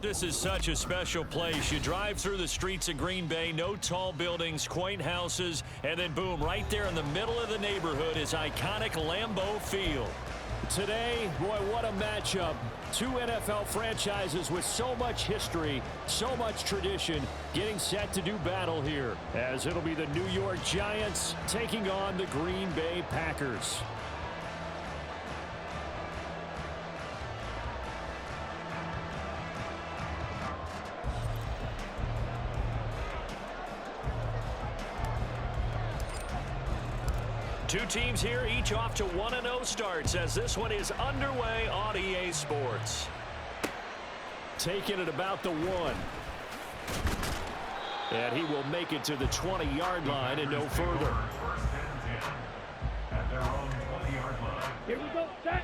This is such a special place. You drive through the streets of Green Bay, no tall buildings, quaint houses, and then boom, right there in the middle of the neighborhood is iconic Lambeau Field. Today, boy, what a matchup. Two NFL franchises with so much history, so much tradition, getting set to do battle here, as it'll be the New York Giants taking on the Green Bay Packers. Two teams here, each off to 1-0 starts as this one is underway on EA Sports. Taking it about the 1. And he will make it to the 20-yard line and no further. At their own 20-yard line. Here we go, set.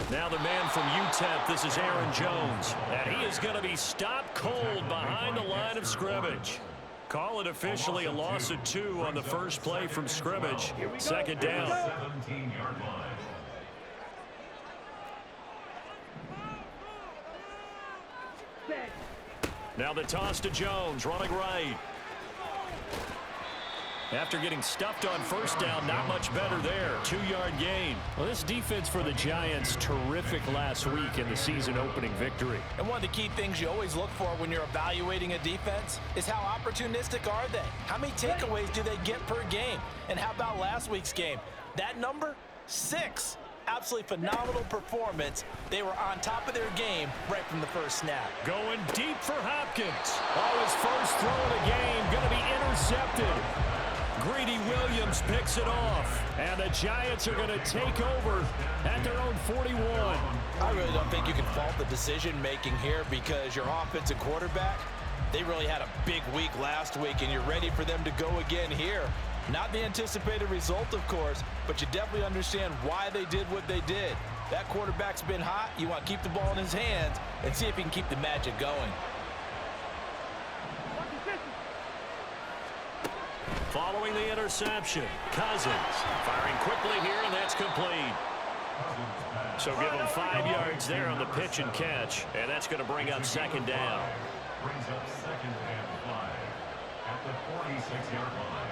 Now the man from UTEP, this is Aaron Jones. And he is going to be stopped cold behind the line of scrimmage. Call it officially a loss of 2 on the first play from scrimmage. Second down. 17-yard line. Now the toss to Jones, running right. After getting stuffed on first down, not much better there. 2-yard gain. Well, this defense for the Giants, terrific last week in the season-opening victory. And one of the key things you always look for when you're evaluating a defense is how opportunistic are they? How many takeaways do they get per game? And how about last week's game? That number? 6. Absolutely phenomenal performance. They were on top of their game right from the first snap. Going deep for Hopkins. Oh, his first throw of the game going to be intercepted. Greedy Williams picks it off. And the Giants are going to take over at their own 41. I really don't think you can fault the decision-making here because your offensive quarterback, they really had a big week last week, and you're ready for them to go again here. Not the anticipated result, of course, but you definitely understand why they did what they did. That quarterback's been hot. You want to keep the ball in his hands and see if he can keep the magic going. Following the interception, Cousins firing quickly here, and that's complete. So give him 5 yards there on the pitch and catch, and that's going to bring up second down. Brings up second and 5 at the 46-yard line.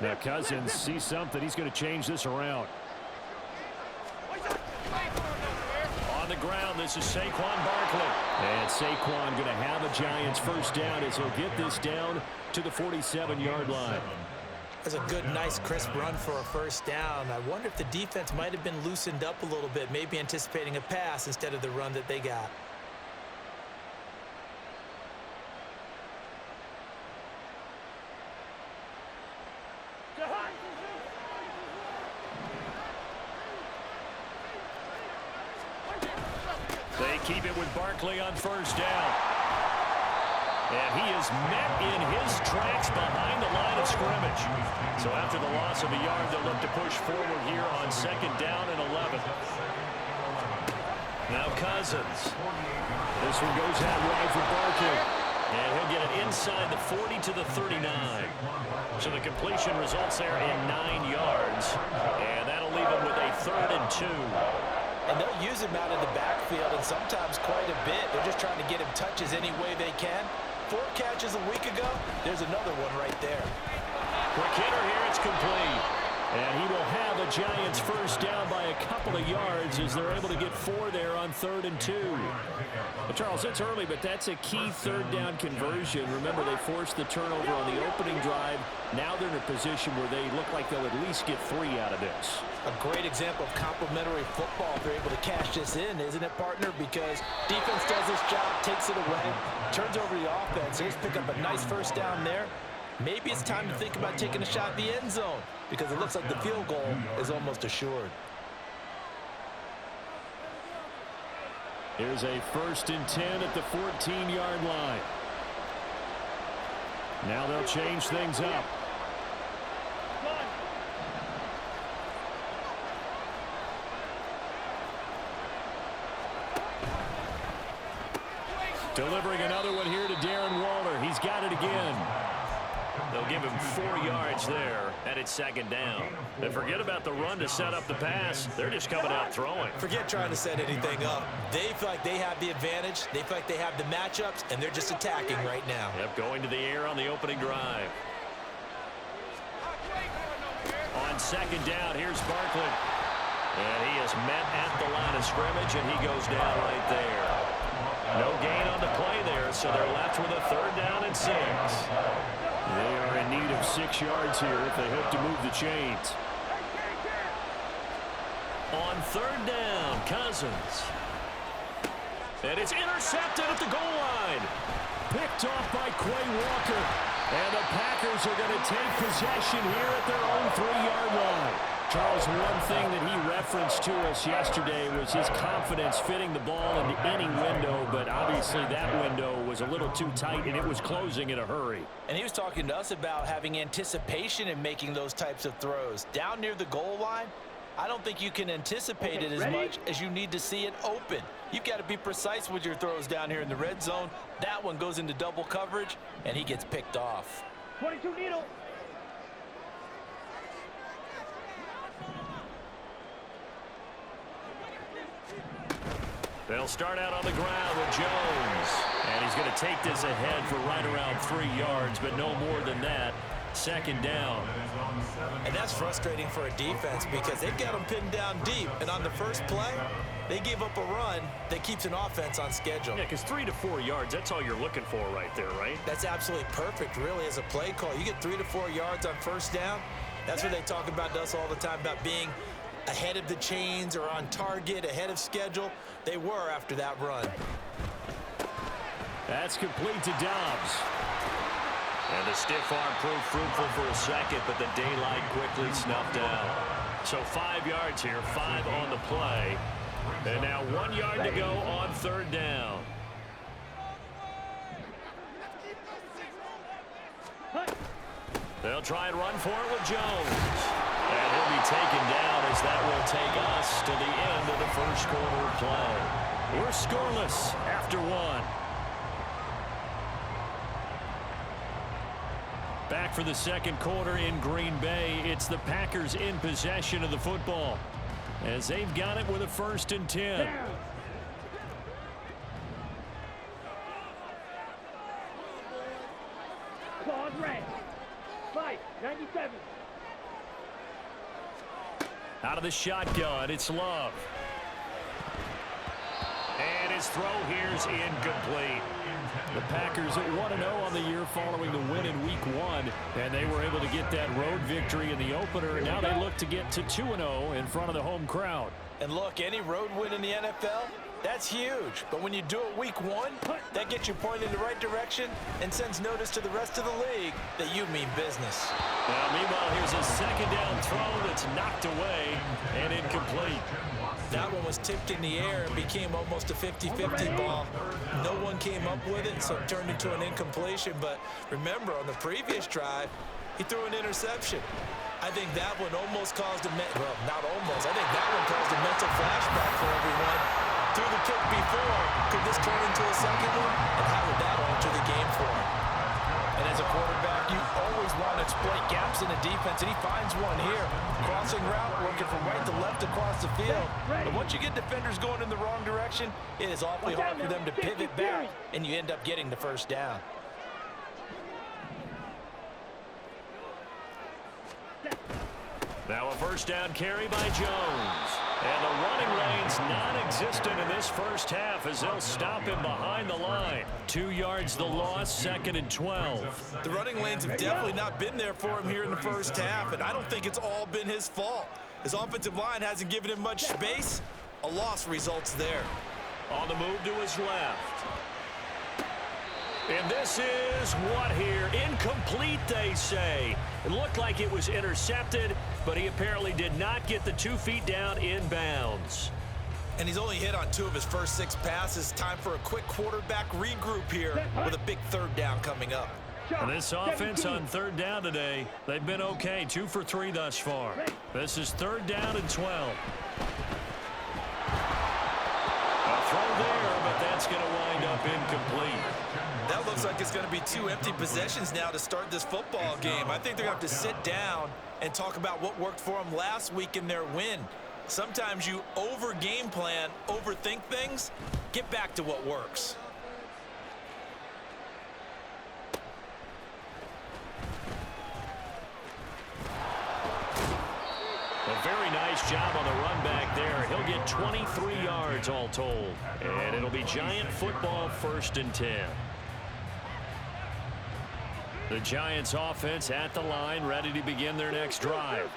Now Cousins sees something. He's going to change this around. On the ground, this is Saquon Barkley. And Saquon going to have a Giants first down as he'll get this down to the 47-yard line. That's a good, nice, crisp run for a first down. I wonder if the defense might have been loosened up a little bit, maybe anticipating a pass instead of the run that they got. They keep it with Barkley on first down. And he is met in his tracks behind the line of scrimmage. So after the loss of a yard, they'll look to push forward here on second down and 11. Now Cousins. This one goes out wide for Barkley. And he'll get it inside the 40 to the 39. So the completion results there in 9 yards. And that'll leave him with a 3rd and 2. And they'll use him out in the backfield, and sometimes quite a bit. They're just trying to get him touches any way they can. 4 catches a week ago. There's another one right there. Quick hitter here. It's complete. And he will have a Giants first down by a couple of yards as they're able to get 4 there on 3rd and 2. Well, Charles, it's early, but that's a key 3rd down conversion. Remember, they forced the turnover on the opening drive. Now they're in a position where they look like they'll at least get 3 out of this. A great example of complementary football if they're able to cash this in, isn't it, partner? Because defense does this job, takes it away, turns over the offense. They just pick up a nice first down there. Maybe it's time to think about taking a shot at the end zone because it looks like the field goal is almost assured. Here's a 1st and 10 at the 14-yard line. Now they'll change things up. Delivering another one here to Darren Waller. He's got it again. They'll give him 4 yards there, and it's second down. And forget about the run to set up the pass. They're just coming out throwing. Forget trying to set anything up. They feel like they have the advantage. They feel like they have the matchups, and they're just attacking right now. Yep, going to the air on the opening drive. On second down, here's Barkley. And he is met at the line of scrimmage, and he goes down right there. No gain on the play there, so they're left with a 3rd down and 6. They are in need of 6 yards here if they hope to move the chains. On 3rd down, Cousins. And it's intercepted at the goal line. Picked off by Quay Walker. And the Packers are going to take possession here at their own 3-yard line. Charles, one thing that he referenced to us yesterday was his confidence fitting the ball into any window, but obviously that window was a little too tight, and it was closing in a hurry. And he was talking to us about having anticipation in making those types of throws. Down near the goal line, I don't think you can anticipate it as much as you need to see it open. You've got to be precise with your throws down here in the red zone. That one goes into double coverage, and he gets picked off. 22 needle. They'll start out on the ground with Jones. And he's going to take this ahead for right around 3 yards, but no more than that. Second down. And that's frustrating for a defense because they've got them pinned down deep. And on the first play, they gave up a run that keeps an offense on schedule. Yeah, because 3 to 4 yards, that's all you're looking for right there, right? That's absolutely perfect, really, as a play call. You get 3 to 4 yards on first down. That's what they talk about to us all the time, about being ahead of the chains or on target, ahead of schedule. They were after that run. That's complete to Dobbs. And the stiff arm proved fruitful for a second, but the daylight quickly snuffed out. So 5 yards here, 5 on the play. And now 1 yard to go on 3rd down. They'll try and run for it with Jones. And he'll be taken down as that will take us to the end of the first quarter of play. We're scoreless after 1. Back for the second quarter in Green Bay. It's the Packers in possession of the football as they've got it with a 1st and 10. Claws red. 5-97. Out of the shotgun, it's Love. And his throw here's incomplete. The Packers at 1-0 on the year following the win in Week 1, and they were able to get that road victory in the opener. Now they look to get to 2-0 in front of the home crowd. And look, any road win in the NFL, that's huge. But when you do it Week 1, that gets you pointed in the right direction and sends notice to the rest of the league that you mean business. Now, meanwhile, here's a second down throw that's knocked away and incomplete. That one was tipped in the air and became almost a 50-50 ball. No one came up with it, so it turned into an incompletion. But remember, on the previous drive, he threw an interception. I think that one almost caused a well, not almost. I think that one caused a mental flashback for everyone. Threw the kick before. Could this turn into a second one? And how would that alter the game for him? And as a quarterback, you always want to exploit gaps in the defense, and he finds one here. Crossing route, working from right to left across the field. But once you get defenders going in the wrong direction, it is awfully hard for them to pivot back, and you end up getting the first down. Now a first down carry by Jones. And the running lane's non-existent in this first half as they'll stop him behind the line. 2 yards the loss, 2nd and 12. The running lanes have definitely not been there for him here in the first half, and I don't think it's all been his fault. His offensive line hasn't given him much space. A loss results there. On the move to his left. And this is what here? Incomplete, they say. It looked like it was intercepted, but he apparently did not get the 2 feet down in bounds. And he's only hit on 2 of his first 6 passes. Time for a quick quarterback regroup here with a big 3rd down coming up. And this offense on 3rd down today, they've been okay. 2 for 3 thus far. This is 3rd down and 12. A throw there, but that's going to wind up up incomplete. That looks like it's going to be 2 empty possessions now to start this football game. I think they're going to have to sit down and talk about what worked for them last week in their win. Sometimes you over-game plan, overthink things. Get back to what works. A very nice job on the run back there. He'll get 23 yards all told. And it'll be Giant football 1st and 10. The Giants offense at the line, ready to begin their next drive.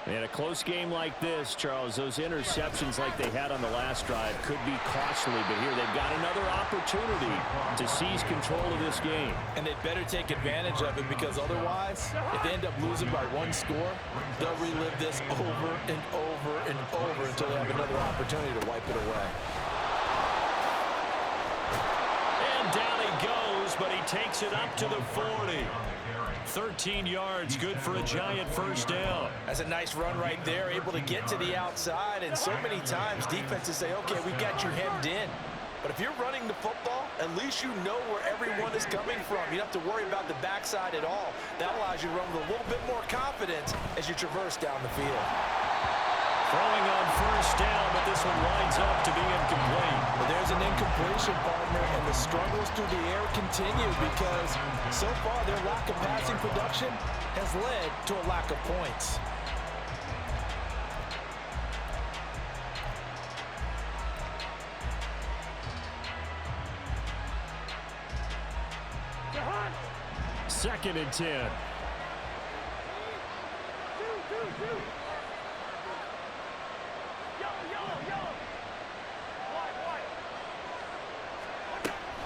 In a close game like this, Charles, those interceptions like they had on the last drive could be costly, but here they've got another opportunity to seize control of this game. And they'd better take advantage of it, because otherwise, if they end up losing by 1 score, they'll relive this over and over and over until they have another opportunity to wipe it away. And down he goes, but he takes it up to the 40. 13 yards, good for a Giant 1st down. That's a nice run right there, able to get to the outside. And so many times defenses say, okay, we've got you hemmed in. But if you're running the football, at least you know where everyone is coming from. You don't have to worry about the backside at all. That allows you to run with a little bit more confidence as you traverse down the field. Throwing on 1st down, but this one winds up to be incomplete. Well, there's an incompletion, partner, and the struggles through the air continue because so far their lack of passing production has led to a lack of points. Second and 10.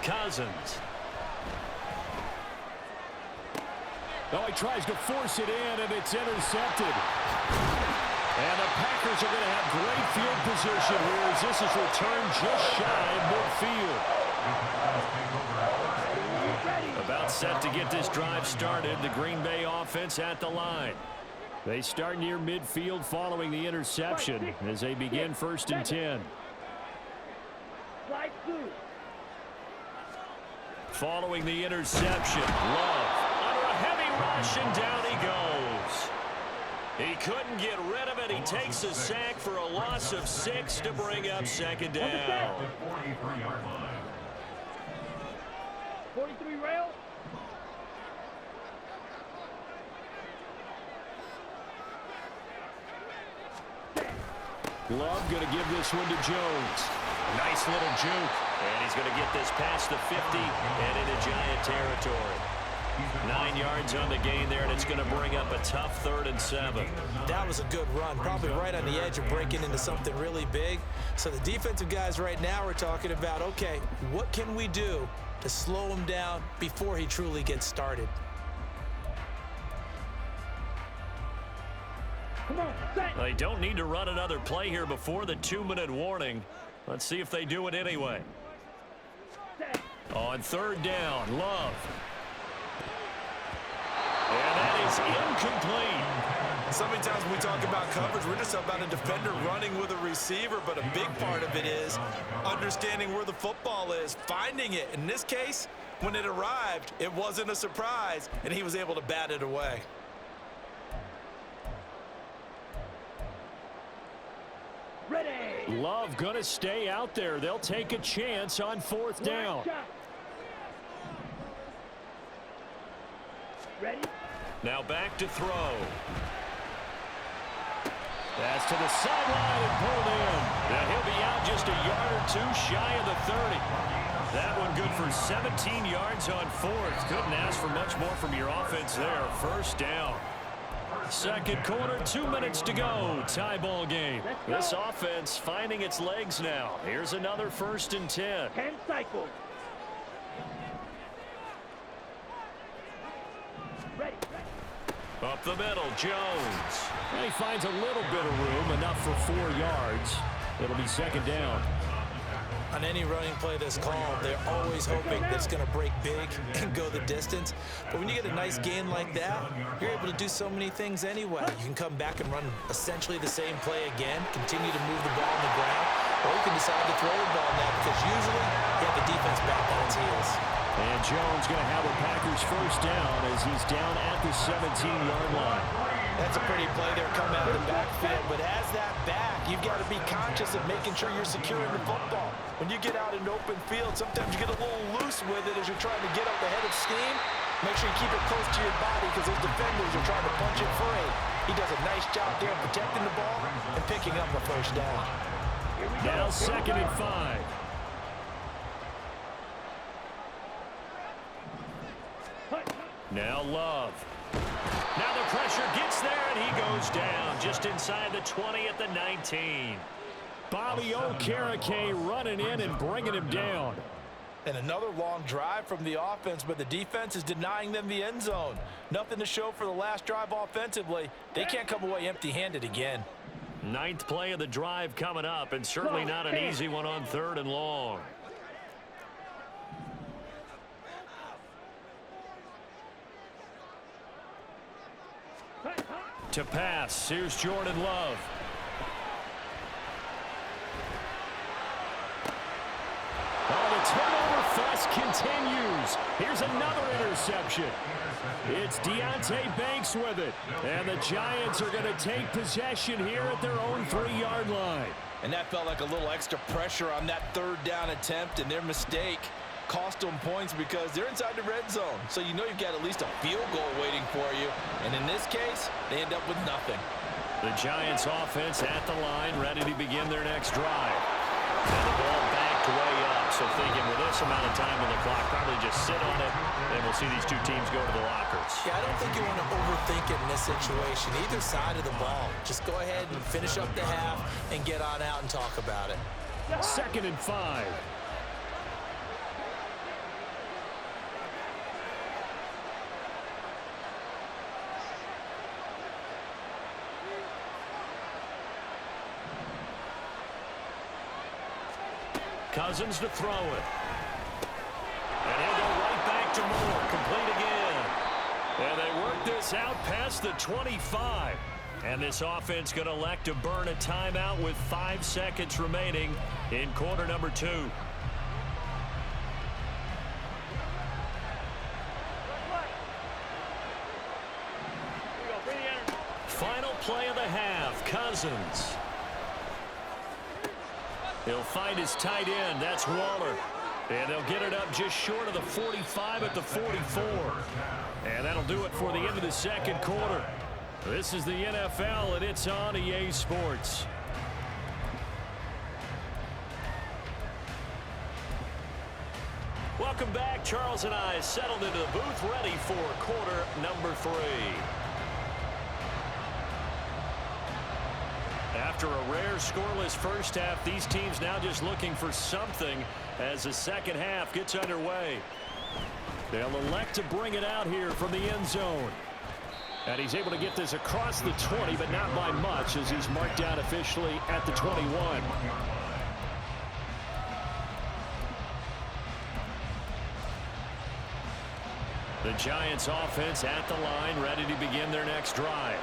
Cousins. Oh, he tries to force it in, and it's intercepted. And the Packers are going to have great field position here as this is returned just shy of midfield. About set to get this drive started. The Green Bay offense at the line. They start near midfield following the interception as they begin 1st and 10. Following the interception, Love under a heavy rush, and down he goes. He couldn't get rid of it. He takes a sack for a loss of 6 to bring up 2nd down. 43 rail. Love going to give this one to Jones. Nice little juke. And he's going to get this past the 50 and into Giant territory. 9 yards on the gain there, and it's going to bring up a tough 3rd and 7. That was a good run, probably right on the edge of breaking into something really big. So the defensive guys right now are talking about, okay, what can we do to slow him down before he truly gets started? Come on, set. They don't need to run another play here before the 2-minute warning. Let's see if they do it anyway. Set. On 3rd down, Love. And that is incomplete. So many times when we talk about coverage, we're just about a defender running with a receiver, but a big part of it is understanding where the football is, finding it. In this case, when it arrived, it wasn't a surprise, and he was able to bat it away. Ready. Love going to stay out there. They'll take a chance on 4th down. Ready. Now back to throw. That's to the sideline and pulled in. Now he'll be out just a yard or 2 shy of the 30. That one good for 17 yards on 4th. Couldn't ask for much more from your offense there. 1st down. 2nd quarter, 2 minutes to go. Tie ball game. This offense finding its legs now. Here's another 1st and 10. 10 cycles. Ready. Up the middle, Jones. And he finds a little bit of room, enough for 4 yards. It'll be 2nd down. On any running play that's called, they're always hoping that it's going to break big and go the distance. But when you get a nice gain like that, you're able to do so many things anyway. You can come back and run essentially the same play again, continue to move the ball on the ground, or you can decide to throw the ball now because usually you have the defense back on its heels. And Jones going to have a Packers first down as he's down at the 17-yard line. That's a pretty play there coming out of the backfield, but as that back, you've got to be conscious of making sure you're securing the football. When you get out in open field, sometimes you get a little loose with it as you're trying to get up ahead of steam. Make sure you keep it close to your body because those defenders are trying to punch it free. He does a nice job there protecting the ball and picking up the first down. Now 2nd and 5. Now Love. Now the pressure gets there, and he goes down just inside the 20 at the 19. Bobby Okereke running in and bringing him down. And another long drive from the offense, but the defense is denying them the end zone. Nothing to show for the last drive offensively. They can't come away empty-handed again. 9th play of the drive coming up, and certainly not an easy one on 3rd and long. To pass, here's Jordan Love. Oh, the turnover fuss continues. Here's another interception. It's Deonte Banks with it. And the Giants are going to take possession here at their own 3-yard line. And that felt like a little extra pressure on that 3rd down attempt, and their mistake cost them points because they're inside the red zone. So you know you've got at least a field goal waiting for you. And in this case, they end up with nothing. The Giants offense at the line, ready to begin their next drive. And the ball backed way up, so thinking with this amount of time on the clock, probably just sit on it, and we'll see these two teams go to the lockers. Yeah, I don't think you want to overthink it in this situation. Either side of the ball. Just go ahead and finish up the half and get on out and talk about it. 2nd and 5. Cousins to throw it. And he'll go right back to Moore. Complete again. And they work this out past the 25. And this offense going to elect to burn a timeout with 5 seconds remaining in quarter number 2. Final play of the half. Cousins. He'll find his tight end. That's Waller. And they'll get it up just short of the 45 at the 44. And that'll do it for the end of the 2nd quarter. This is the NFL, and it's on EA Sports. Welcome back. Charles and I settled into the booth, ready for quarter number 3. After a rare scoreless first half, these teams now just looking for something as the 2nd half gets underway. They'll elect to bring it out here from the end zone. And he's able to get this across the 20, but not by much as he's marked down officially at the 21. The Giants offense at the line, ready to begin their next drive.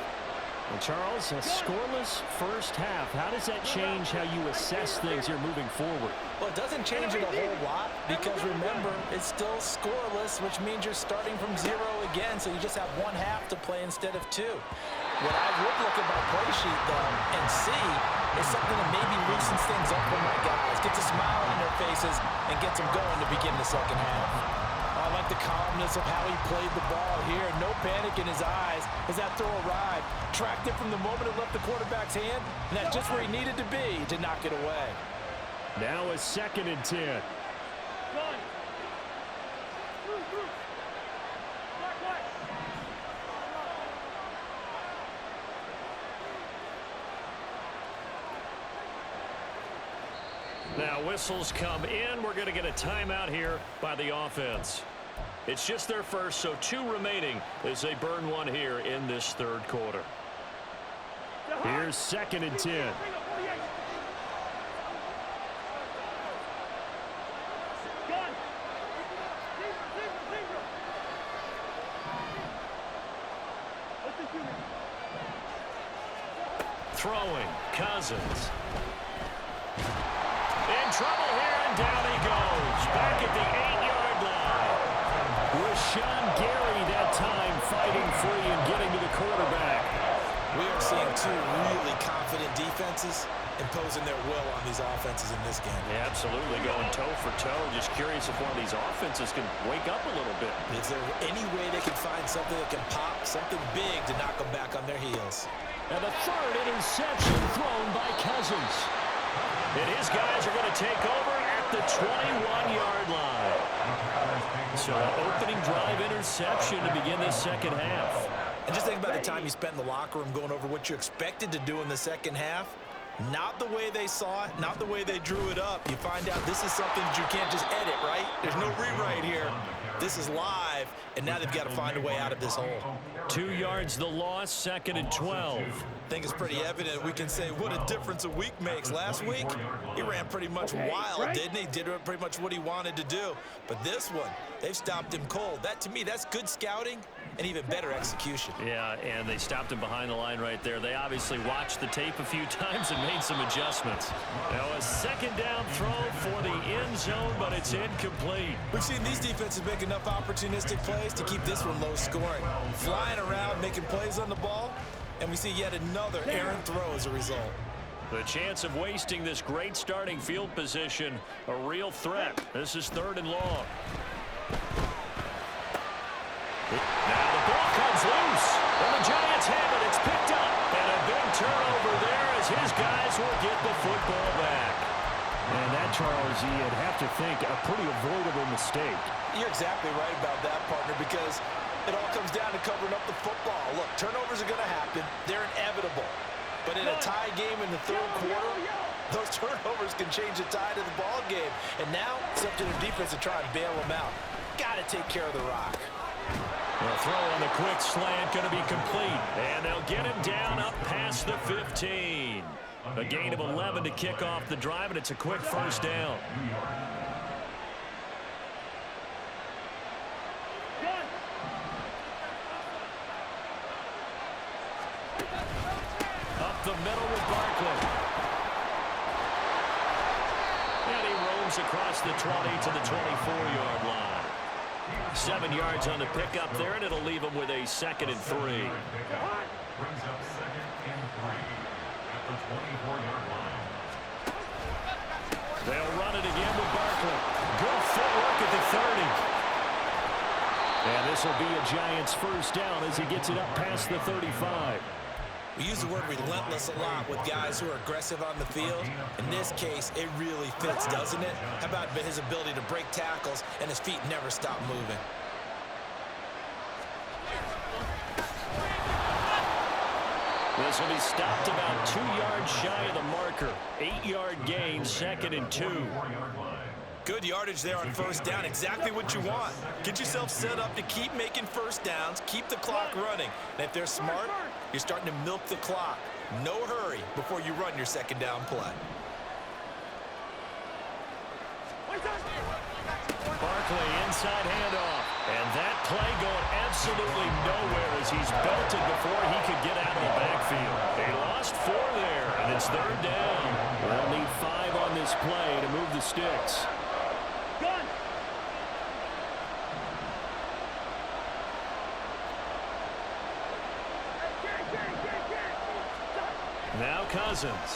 Well, Charles, a scoreless first half. How does that change how you assess things here moving forward? Well, it doesn't change it a whole lot because, remember, it's still scoreless, which means you're starting from 0 again, so you just have 1 half to play instead of 2. What I would look at my play sheet, though, and see is something that maybe loosens things up for my guys, gets a smile on their faces, and gets them going to begin the 2nd half. I like the calmness of how he played the ball here. No panic in his eyes as that throw arrived. Tracked it from the moment it left the quarterback's hand, and that's just where he needed to be to knock it away. Now a 2nd and 10. Now whistles come in. We're going to get a timeout here by the offense. It's just their first, so 2 remaining as they burn 1 here in this 3rd quarter. Here's 2nd and 10. Throwing, Cousins. trouble here, and down he goes. Back at the 8-yard line. Rashawn Gary that time fighting free and getting to the quarterback. We are seeing two really confident defenses imposing their will on these offenses in this game. Yeah, absolutely, going toe for toe. Just curious if one of these offenses can wake up a little bit. Is there any way they can find something that can pop, something big to knock them back on their heels? And the third interception thrown by Cousins. And his guys are going to take over at the 21-yard line. So an opening drive interception to begin this second half. And just think about the time you spent in the locker room going over what you expected to do in the second half. Not the way they saw it, not the way they drew it up. You find out this is something that you can't just edit, right? There's no rewrite here. This is live, and now they've got to find a way out of this hole. 2 yards the loss, 2nd and 12. I think it's pretty evident. We can say what a difference a week makes. Last week, he ran pretty much wild, didn't he? Did pretty much what he wanted to do. But this one, they've stopped him cold. That, to me, that's good scouting and even better execution. Yeah, and they stopped him behind the line right there. They obviously watched the tape a few times and made some adjustments. Now a second down throw for the end zone, but it's incomplete. We've seen these defenses make enough opportunistic plays to keep this one low scoring. Flying around, making plays on the ball, and we see yet another errant throw as a result. The chance of wasting this great starting field position, a real threat. This is 3rd and long. Now the ball comes loose, and the Giants have it. It's picked up, and a big turnover there as his guys will get the football back. And that, Charles, you'd have to think a pretty avoidable mistake. You're exactly right about that, partner, because it all comes down to covering up the football. Look, turnovers are going to happen. They're inevitable. But in a tie game in the 3rd quarter, those turnovers can change the tide of the ball game. And now it's up to the defense to try and bail them out. Got to take care of the rock. The throw on the quick slant going to be complete, and they'll get him down up past the 15. A gain of 11 to kick off the drive, and it's a quick first down. Up the middle with Barkley. And he roams across the 20 to the 24-yard line. 7 yards on the pickup there, and it'll leave him with a 2nd and 3. Brings up 2nd and 3 at the 24-yard line. They'll run it again with Barkley. Good footwork at the 30. And this will be a Giants first down as he gets it up past the 35. We use the word relentless a lot with guys who are aggressive on the field. In this case, it really fits, doesn't it? How about his ability to break tackles and his feet never stop moving? This will be stopped about 2 yards shy of the marker. 8-yard gain, 2nd and 2. Good yardage there on first down. Exactly what you want. Get yourself set up to keep making first downs, keep the clock running. And if they're smart, you're starting to milk the clock. No hurry before you run your second down play. Barkley inside handoff. And that play going absolutely nowhere as he's belted before he could get out of the backfield. They lost 4 there, and it's 3rd down. We'll need 5 on this play to move the sticks. Now Cousins.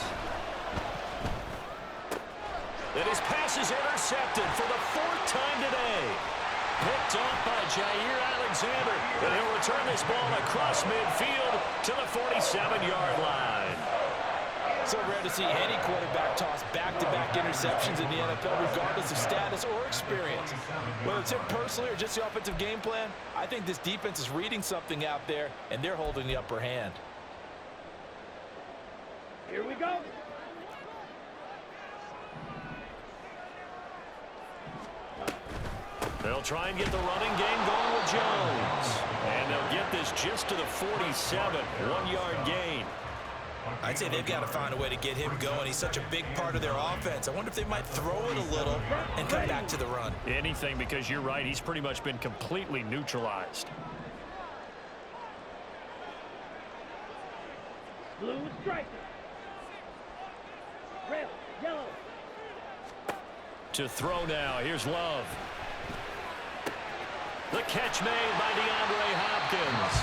And his pass is intercepted for the 4th time today. Picked off by Jair Alexander. And he'll return this ball across midfield to the 47-yard line. So rare to see any quarterback toss back-to-back interceptions in the NFL, regardless of status or experience. Whether it's him personally or just the offensive game plan, I think this defense is reading something out there, and they're holding the upper hand. Here we go. They'll try and get the running game going with Jones. And they'll get this just to the 47, 1-yard gain. I'd say they've got to find a way to get him going. He's such a big part of their offense. I wonder if they might throw it a little and come back to the run. Anything, because you're right, he's pretty much been completely neutralized. Blue striker. Red, yellow. To throw now. Here's Love. The catch made by DeAndre Hopkins.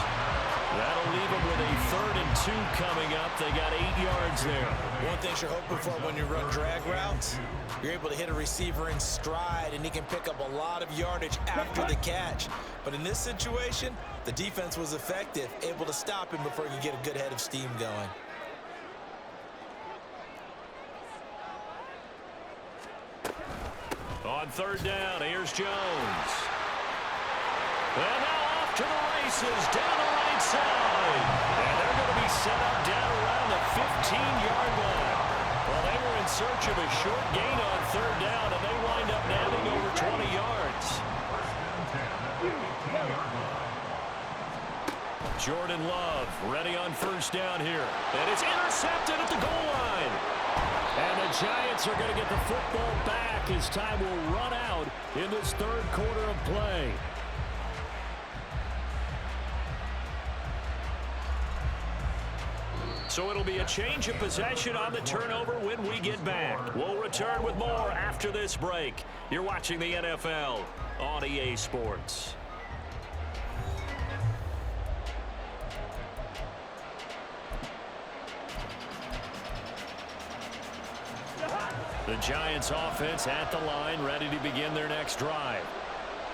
That'll leave them with a 3rd and 2 coming up. They got 8 yards there. One thing you're hoping for when you run drag routes, you're able to hit a receiver in stride, and he can pick up a lot of yardage after the catch. But in this situation, the defense was effective, able to stop him before he could get a good head of steam going. On 3rd down, here's Jones. And now off to the races, down the right side. And they're going to be set up down around the 15-yard line. Well, they were in search of a short gain on 3rd down, and they wind up nabbing over 20 yards. Jordan Love ready on 1st down here. And it's intercepted at the goal line. And the Giants are going to get the football back as time will run out in this 3rd quarter of play. So it'll be a change of possession on the turnover when we get back. We'll return with more after this break. You're watching the NFL on EA Sports. The Giants offense at the line, ready to begin their next drive.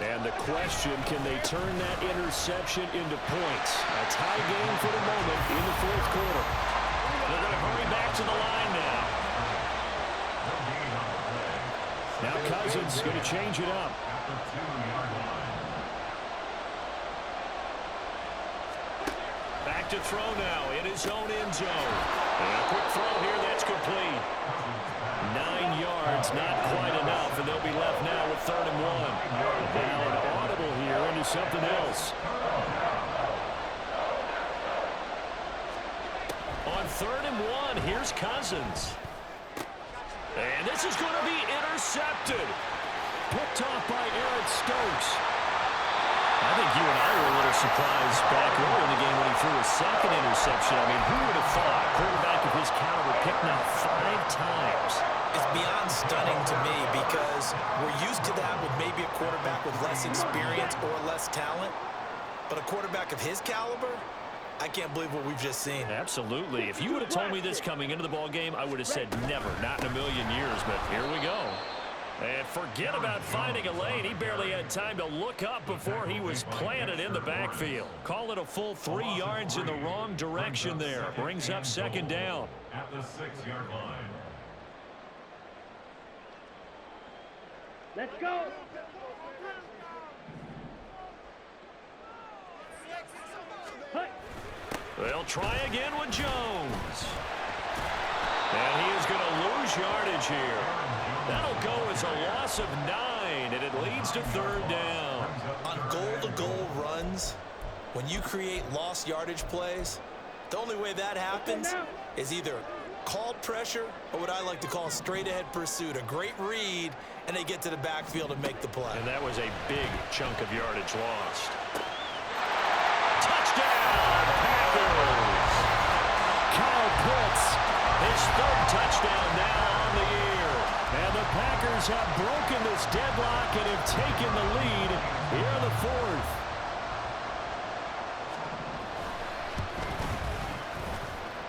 And the question, can they turn that interception into points? A tie game for the moment in the 4th quarter. They're going to hurry back to the line now. Now Cousins going to change it up. Back to throw now in his own end zone. And a quick throw here, that's complete. 9 yards, not quite enough, and they'll be left now with 3rd and 1. Now an audible here into something else. On 3rd and 1, here's Cousins. And this is going to be intercepted. Picked off by Eric Stokes. I think you and I were a little surprised back earlier in the game when he threw a 2nd interception. I mean, who would have thought a quarterback of his caliber picked now 5 times? It's beyond stunning to me because we're used to that with maybe a quarterback with less experience or less talent. But a quarterback of his caliber, I can't believe what we've just seen. Absolutely. If you would have told me this coming into the ball game, I would have said never, not in a million years. But here we go. And forget about finding a lane. He barely had time to look up before he was planted in the backfield. Call it a full 3 yards in the wrong direction there. Brings up 2nd down. At the 6-yard line. Let's go. They'll try again with Jones. And he is going to lose yardage here. That'll go as a loss of 9, and it leads to 3rd down. On goal-to-goal runs, when you create lost yardage plays, the only way that happens is either called pressure or what I like to call straight-ahead pursuit. A great read, and they get to the backfield and make the play. And that was a big chunk of yardage lost. Touchdown, Packers! Kyle Pitts, his 3rd touchdown now on the year. And the Packers have broken this deadlock and have taken the lead here in the 4th.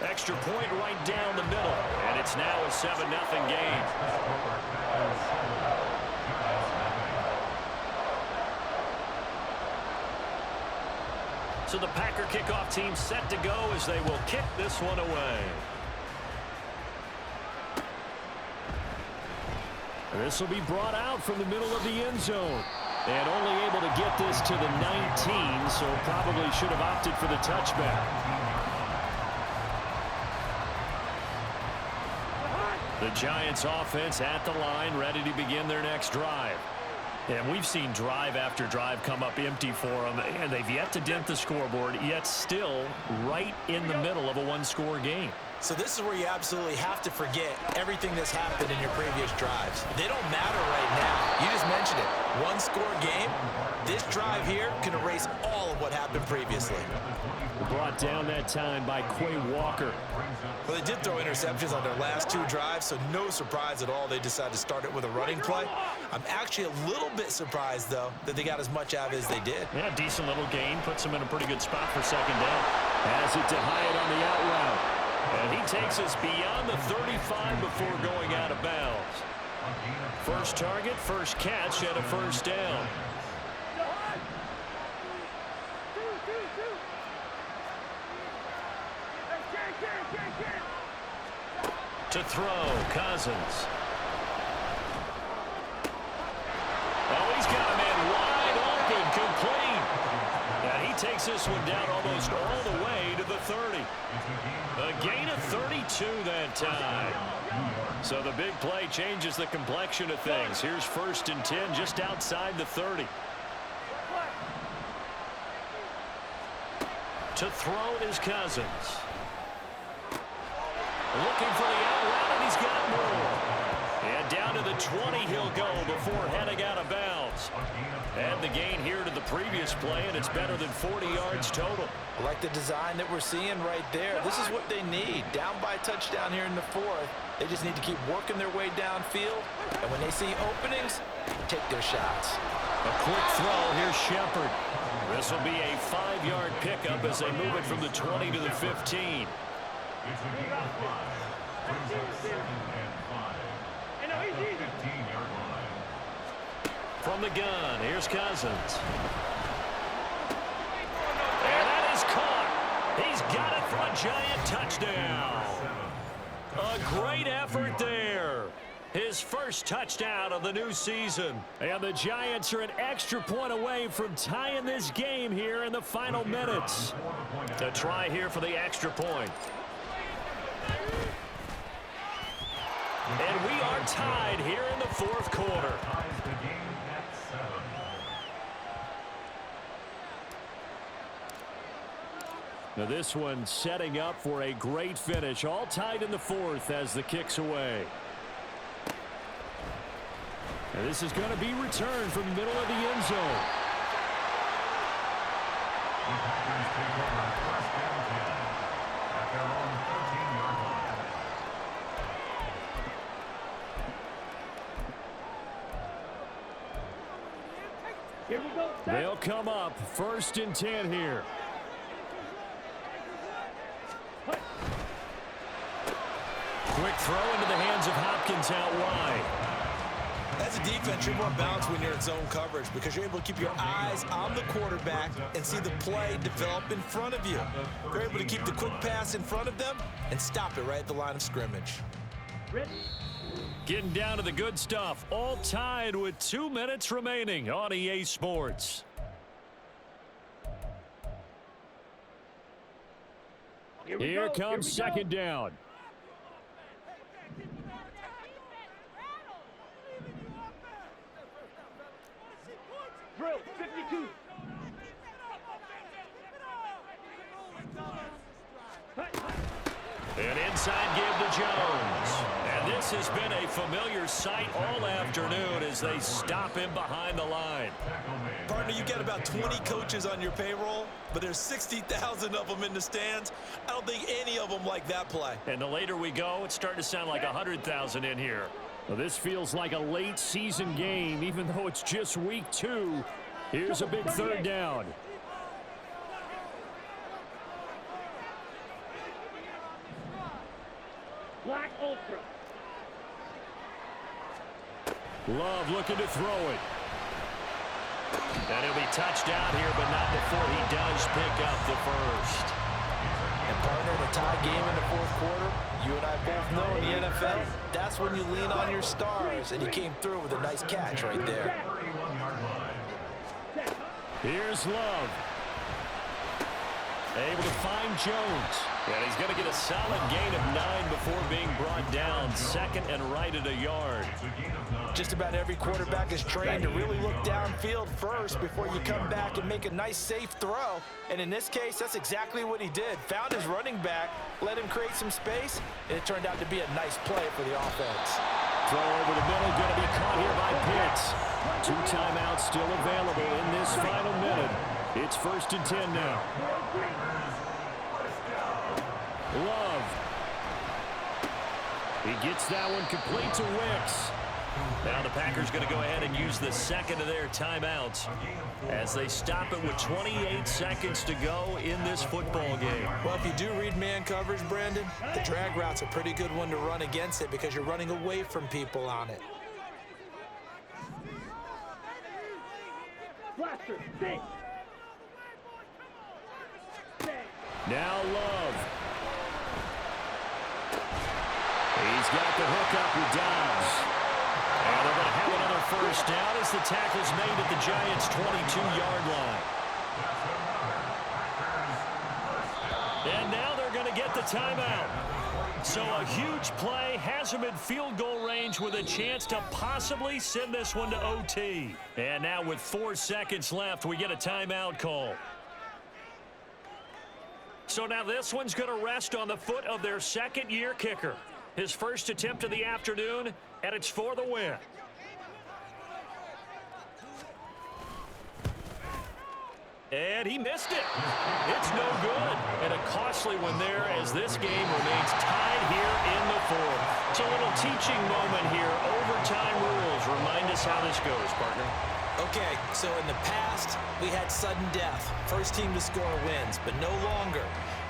Extra point right down the middle, and it's now a 7-0 game. So the Packer kickoff team set to go as they will kick this one away. This will be brought out from the middle of the end zone. And only able to get this to the 19, so probably should have opted for the touchback. The Giants offense at the line, ready to begin their next drive. And we've seen drive after drive come up empty for them, and they've yet to dent the scoreboard, yet still right in the middle of a one-score game. So this is where you absolutely have to forget everything that's happened in your previous drives. They don't matter right now. You just mentioned it. One-score game. This drive here can erase all of what happened previously. Brought down that time by Quay Walker. Well, they did throw interceptions on their last 2 drives, so no surprise at all they decided to start it with a running play. I'm actually a little bit surprised, though, that they got as much out of it as they did. Yeah, decent little gain. Puts them in a pretty good spot for second down. Has it to Hyatt on the out route. And he takes us beyond the 35 before going out of bounds. First target, first catch, and a first down. To throw, Cousins. Oh, he's got a man wide open, complete. And he takes this one down almost all the way to the 30. A gain of 32 that time. So the big play changes the complexion of things. Here's 1st and 10 just outside the 30. To throw is Cousins. Looking for the out route, and he's got more. And down to the 20 he'll go before heading out of bounds. And the gain here to the previous play, and it's better than 40 yards total. I like the design that we're seeing right there. This is what they need. Down by a touchdown here in the 4th. They just need to keep working their way downfield. And when they see openings, take their shots. A quick throw. Here's Shepard. This will be a 5-yard pickup as they move it from the 20 to the 15. It's a gain of 5. Brings up 2nd and 5. At the 15-yard line. From the gun, here's Cousins. And that is caught. He's got it for a giant touchdown. A great effort there. His first touchdown of the new season. And the Giants are an extra point away from tying this game here in the final minutes. A try here for the extra point. And we are tied here in the 4th quarter. Ties the game at 7. Now this one setting up for a great finish. All tied in the 4th as the kick's away. And this is going to be returned from the middle of the end zone. The Packers take over 1st and 10 at their own 13-yard line. Here we go. They'll come up 1st and 10 here. Quick throw into the hands of Hopkins out wide. As a defense, you're more balanced when you're in zone coverage because you're able to keep your eyes on the quarterback and see the play develop in front of you. You're able to keep the quick pass in front of them and stop it right at the line of scrimmage. Ready? Getting down to the good stuff. All tied with 2 minutes remaining on EA Sports. Here comes second down. Drill 52. An inside give to Jones. And this has been a familiar sight all afternoon as they stop him behind the line. Partner, you get about 20 coaches on your payroll, but there's 60,000 of them in the stands. I don't think any of them like that play. And the later we go, it's starting to sound like 100,000 in here. Well, this feels like a late season game, even though it's just week 2. Here's a big 3rd down. Black Ultra. Love looking to throw it. And he'll be touched out here, but not before he does pick up the first. And partner, in a tie game in the 4th quarter, you and I both know in the NFL, that's when you lean on your stars, and he came through with a nice catch right there. 31-yard line. Here's Love. Able to find Jones. And he's going to get a solid gain of 9 before being brought down. Second and right at a yard. Just about every quarterback is trained to really look downfield first before you come back and make a nice, safe throw. And in this case, that's exactly what he did. Found his running back, let him create some space, and it turned out to be a nice play for the offense. Throw over the middle, going to be caught here by Pitts. 2 timeouts still available in this final minute. It's 1st and 10 now. Love. He gets that one complete to Wicks. Now the Packers going to go ahead and use the second of their timeouts as they stop it with 28 seconds to go in this football game. Well, if you do read man coverage, Brandon, the drag route's a pretty good one to run against it because you're running away from people on it. Blaster, stay. Now Love. He's got the hook up with Dobbs. And they're going to have another first down as the tackle's made at the Giants' 22-yard line. And now they're going to get the timeout. So a huge play has them in field goal range with a chance to possibly send this one to OT. And now with 4 seconds left, we get a timeout call. So now this one's going to rest on the foot of their second-year kicker. His first attempt of the afternoon, and it's for the win. And he missed it. It's no good. And a costly one there as this game remains tied here in the fourth. It's a little teaching moment here. Overtime rules. Remind us how this goes, partner. Okay, so in the past, we had sudden death. First team to score wins, but no longer.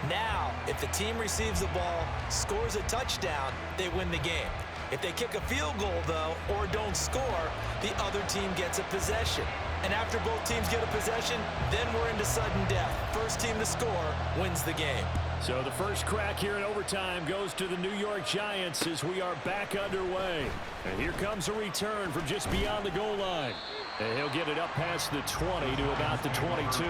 Now, if the team receives the ball, scores a touchdown, they win the game. If they kick a field goal, though, or don't score, the other team gets a possession. And after both teams get a possession, then we're into sudden death. First team to score wins the game. So the first crack here in overtime goes to the New York Giants as we are back underway. And here comes a return from just beyond the goal line. And he'll get it up past the 20 to about the 22.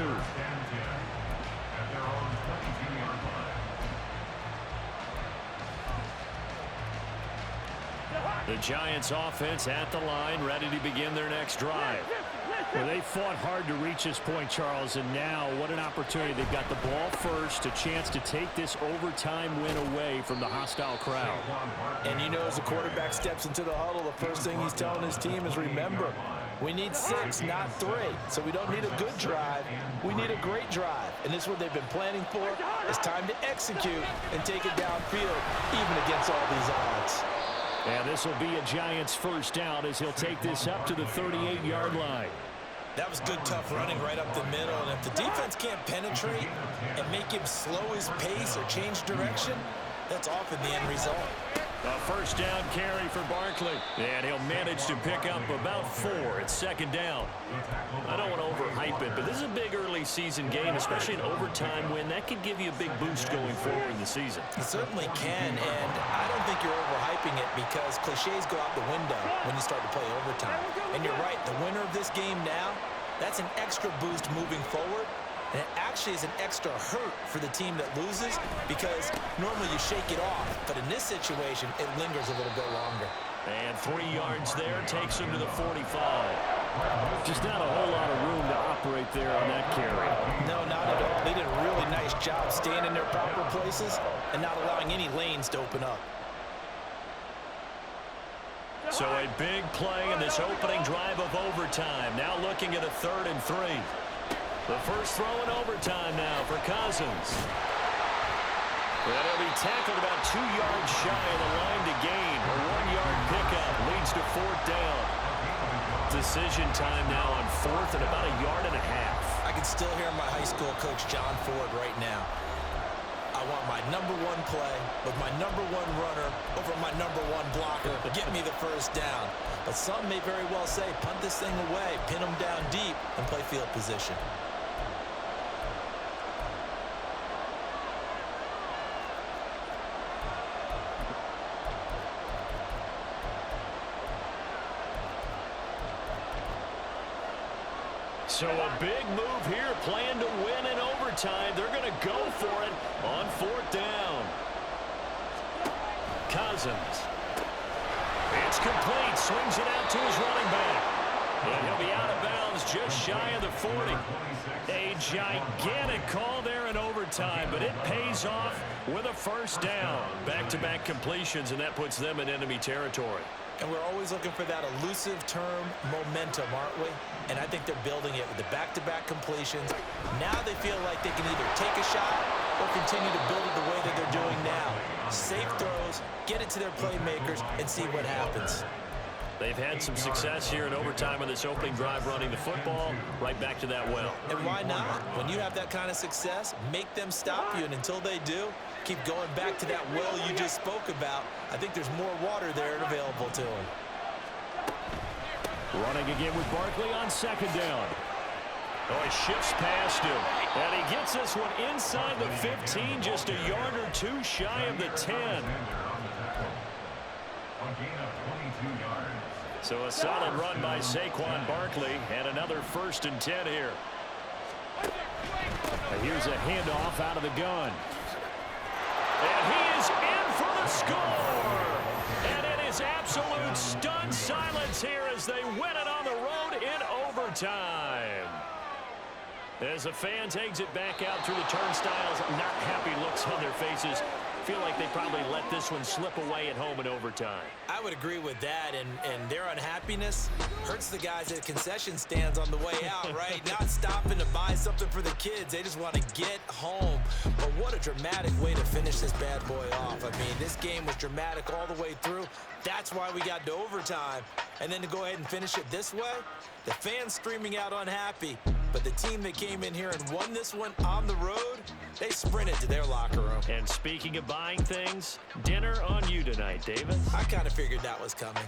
The Giants offense at the line, ready to begin their next drive. Well, they fought hard to reach this point, Charles, and now what an opportunity. They've got the ball first, a chance to take this overtime win away from the hostile crowd. And you know, as the quarterback steps into the huddle, the first thing he's telling his team is, remember, we need 6, not 3. So we don't need a good drive. We need a great drive. And this is what they've been planning for. It's time to execute and take it downfield, even against all these odds. And this will be a Giants first down as he'll take this up to the 38-yard line. That was good, tough running right up the middle. And if the defense can't penetrate and make him slow his pace or change direction, that's often the end result. A first down carry for Barkley. And he'll manage to pick up about 4. It's second down. I don't want to overhype it, but this is a big early season game, especially an overtime win. That could give you a big boost going forward in the season. It certainly can, and I don't think you're overhyping it because cliches go out the window when you start to play overtime. And you're right, the winner of this game now, that's an extra boost moving forward. And it actually is an extra hurt for the team that loses because normally you shake it off. But in this situation, it lingers a little bit longer. And 3 yards there takes him to the 45. Just not a whole lot of room to operate there on that carry. No, not at all. They did a really nice job staying in their proper places and not allowing any lanes to open up. So a big play in this opening drive of overtime. Now looking at a 3rd and 3. The first throw in overtime now for Cousins. That'll be tackled about 2 yards shy of the line to gain. A 1-yard pickup leads to 4th down. Decision time now on 4th and about 1.5 yards. I can still hear my high school coach, John Ford, right now. I want my #1 play with my #1 runner over my #1 blocker. Get me the first down. But some may very well say, punt this thing away, pin them down deep, and play field position. So a big move here, plan to win in overtime. They're going to go for it on 4th down. Cousins. It's complete. Swings it out to his running back. And he'll be out of bounds just shy of the 40. A gigantic call there in overtime, but it pays off with a 1st down. Back-to-back completions, and that puts them in enemy territory. And we're always looking for that elusive term, momentum, aren't we? And I think they're building it with the back-to-back completions. Now they feel like they can either take a shot or continue to build it the way that they're doing now. Safe throws, get it to their playmakers, and see what happens. They've had some success here in overtime on this opening drive running the football right back to that well. And why not? When you have that kind of success, make them stop you, and until they do, keep going back to that well you just spoke about. I think there's more water there available to them. Running again with Barkley on 2nd down. Oh, he shifts past him. And he gets this one inside the 15, just a yard or two shy of the 10. So a solid run by Saquon Barkley, and another 1st and 10 here. And here's a handoff out of the gun. And he is in for the score. And it is absolute stunned silence here as they win it on the road in overtime. As the fan takes it back out through the turnstiles, not happy looks on their faces. Feel like they probably let this one slip away at home in overtime. I would agree with that, and their unhappiness hurts the guys at concession stands on the way out, right? Not stopping to buy something for the kids. They just want to get home. But what a dramatic way to finish this bad boy off. I mean, this game was dramatic all the way through. That's why we got to overtime. And then to go ahead and finish it this way, the fans screaming out unhappy. But the team that came in here and won this one on the road, they sprinted to their locker room. And speaking of buying things, dinner on you tonight, David. I kind of figured that was coming.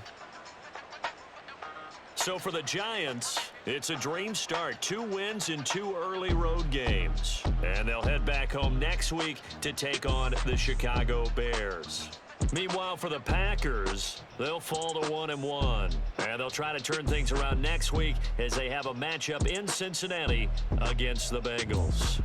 So for the Giants, it's a dream start. 2 wins in 2 early road games. And they'll head back home next week to take on the Chicago Bears. Meanwhile, for the Packers, they'll fall to 1-1. And they'll try to turn things around next week as they have a matchup in Cincinnati against the Bengals.